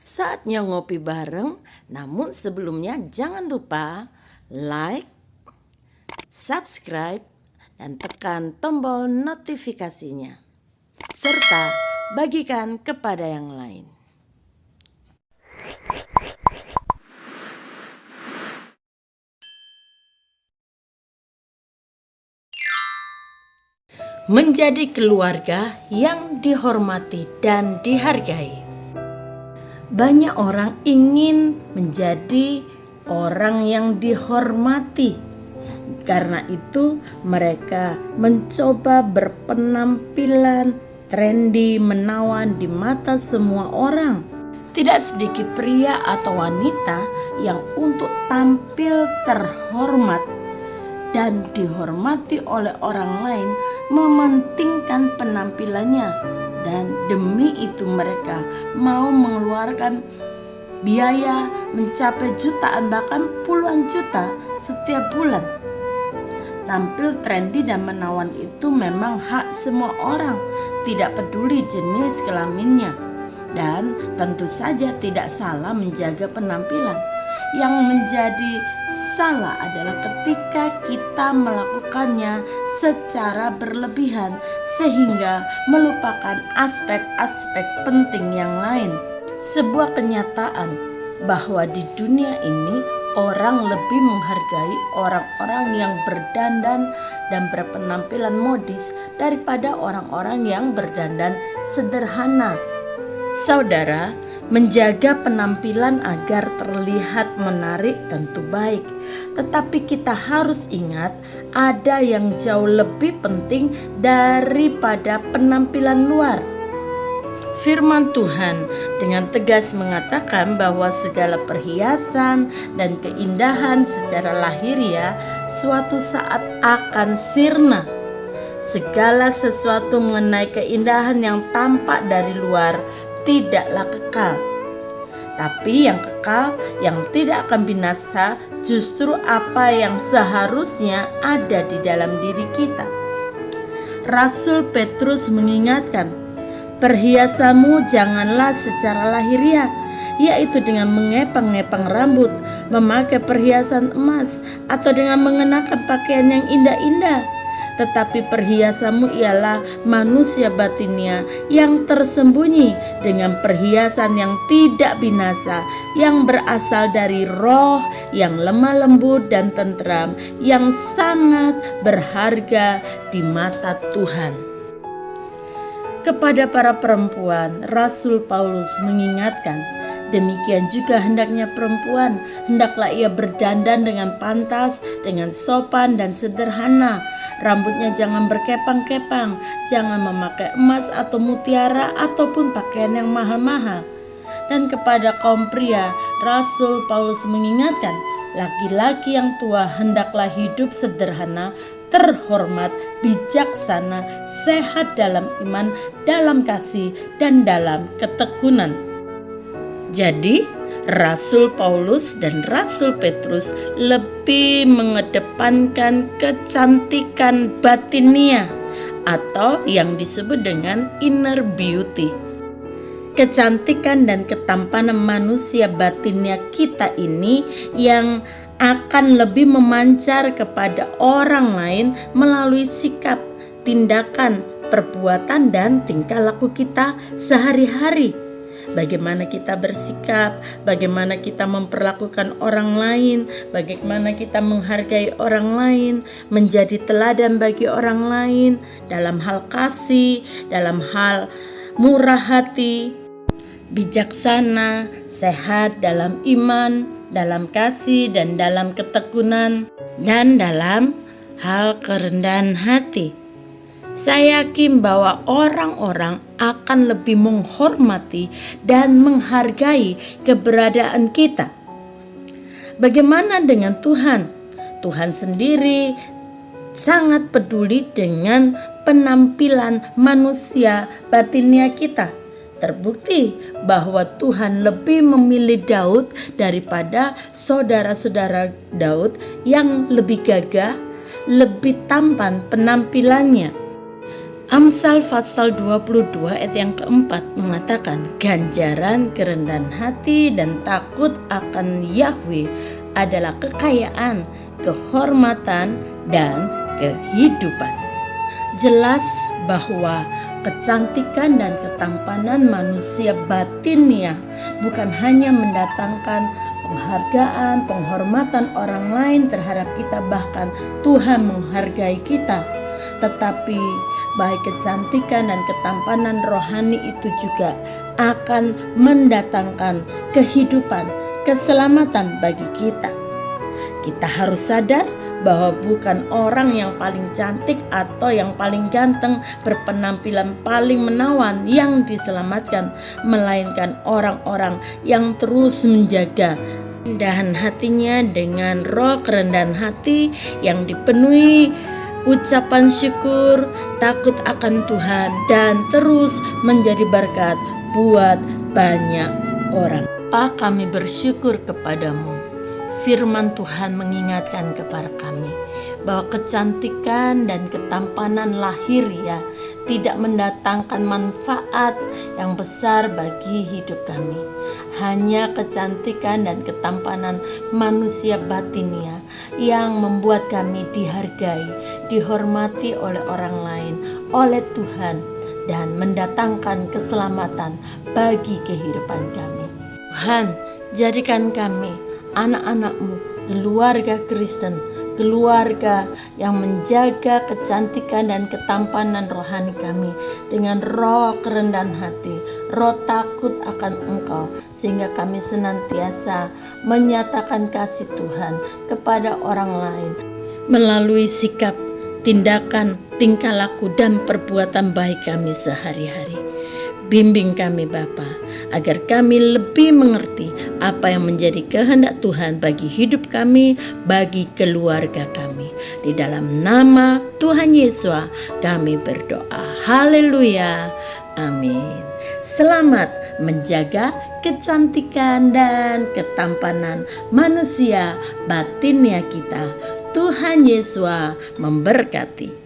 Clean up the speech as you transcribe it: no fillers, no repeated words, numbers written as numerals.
Saatnya ngopi bareng, namun sebelumnya jangan lupa like, subscribe, dan tekan tombol notifikasinya. Serta bagikan kepada yang lain. Menjadi keluarga yang dihormati dan dihargai. Banyak orang ingin menjadi orang yang dihormati. Karena itu mereka mencoba berpenampilan trendy, menawan di mata semua orang. Tidak sedikit pria atau wanita yang untuk tampil terhormat dan dihormati oleh orang lain mementingkan penampilannya, dan demi itu mereka mau mengeluarkan biaya mencapai jutaan bahkan puluhan juta setiap bulan. Tampil trendy dan menawan itu memang hak semua orang, tidak peduli jenis kelaminnya, dan tentu saja tidak salah menjaga penampilan. Yang menjadi salah adalah ketika kita melakukannya secara berlebihan sehingga melupakan aspek-aspek penting yang lain. Sebuah kenyataan bahwa di dunia ini orang lebih menghargai orang-orang yang berdandan dan berpenampilan modis daripada orang-orang yang berdandan sederhana. Saudara, menjaga penampilan agar terlihat menarik tentu baik, tetapi kita harus ingat ada yang jauh lebih penting daripada penampilan luar. Firman Tuhan dengan tegas mengatakan bahwa segala perhiasan dan keindahan secara lahiriah suatu saat akan sirna. Segala sesuatu mengenai keindahan yang tampak dari luar tidaklah kekal, tapi yang kekal, yang tidak akan binasa, justru apa yang seharusnya ada di dalam diri kita. Rasul Petrus mengingatkan, perhiasanmu janganlah secara lahiriah, yaitu dengan mengepang-ngepang rambut, memakai perhiasan emas, atau dengan mengenakan pakaian yang indah-indah. Tetapi perhiasanmu ialah manusia batinnya yang tersembunyi dengan perhiasan yang tidak binasa, yang berasal dari roh yang lemah lembut dan tentram, yang sangat berharga di mata Tuhan. Kepada para perempuan, Rasul Paulus mengingatkan, demikian juga hendaknya perempuan, hendaklah ia berdandan dengan pantas, dengan sopan dan sederhana. Rambutnya jangan berkepang-kepang, jangan memakai emas atau mutiara ataupun pakaian yang mahal-mahal. Dan kepada kaum pria, Rasul Paulus mengingatkan, laki-laki yang tua hendaklah hidup sederhana, terhormat, bijaksana, sehat dalam iman, dalam kasih, dan dalam ketekunan. Jadi, Rasul Paulus dan Rasul Petrus lebih mengedepankan kecantikan batinia atau yang disebut dengan inner beauty. Kecantikan dan ketampanan manusia batinnya kita ini yang akan lebih memancar kepada orang lain melalui sikap, tindakan, perbuatan, dan tingkah laku kita sehari-hari. Bagaimana kita bersikap, bagaimana kita memperlakukan orang lain, bagaimana kita menghargai orang lain, menjadi teladan bagi orang lain dalam hal kasih, dalam hal murah hati, bijaksana, sehat dalam iman, dalam kasih dan dalam ketekunan, dan dalam hal kerendahan hati. Saya yakin bahwa orang-orang akan lebih menghormati dan menghargai keberadaan kita. Bagaimana dengan Tuhan? Tuhan sendiri sangat peduli dengan penampilan manusia batinnya kita. Terbukti bahwa Tuhan lebih memilih Daud daripada saudara-saudara Daud yang lebih gagah, lebih tampan penampilannya. Amsal pasal 22 ayat yang keempat mengatakan, ganjaran kerendahan hati dan takut akan Yahweh adalah kekayaan, kehormatan, dan kehidupan. Jelas bahwa kecantikan dan ketampanan manusia batinnya bukan hanya mendatangkan penghargaan, penghormatan orang lain terhadap kita, bahkan Tuhan menghargai kita. Tetapi baik kecantikan dan ketampanan rohani itu juga akan mendatangkan kehidupan, keselamatan bagi kita. Kita harus sadar bahwa bukan orang yang paling cantik atau yang paling ganteng, berpenampilan paling menawan yang diselamatkan, melainkan orang-orang yang terus menjaga kerendahan hatinya dengan roh kerendahan hati yang dipenuhi ucapan syukur, takut akan Tuhan, dan terus menjadi berkat buat banyak orang. Bapa, kami bersyukur kepadamu. Firman Tuhan mengingatkan kepada kami bahwa kecantikan dan ketampanan lahiriah tidak mendatangkan manfaat yang besar bagi hidup kami. Hanya kecantikan dan ketampanan manusia batinia yang membuat kami dihargai, dihormati oleh orang lain, oleh Tuhan, dan mendatangkan keselamatan bagi kehidupan kami. Tuhan, jadikan kami anak-anak-mu, keluarga Kristen, keluarga yang menjaga kecantikan dan ketampanan rohani kami dengan roh kerendahan hati, roh takut akan Engkau, sehingga kami senantiasa menyatakan kasih Tuhan kepada orang lain melalui sikap, tindakan, tingkah laku, dan perbuatan baik kami sehari-hari. Bimbing kami Bapa, agar kami lebih mengerti apa yang menjadi kehendak Tuhan bagi hidup kami, bagi keluarga kami. Di dalam nama Tuhan Yesus kami berdoa. Haleluya. Amin. Selamat menjaga kecantikan dan ketampanan manusia batinnya kita. Tuhan Yesus memberkati.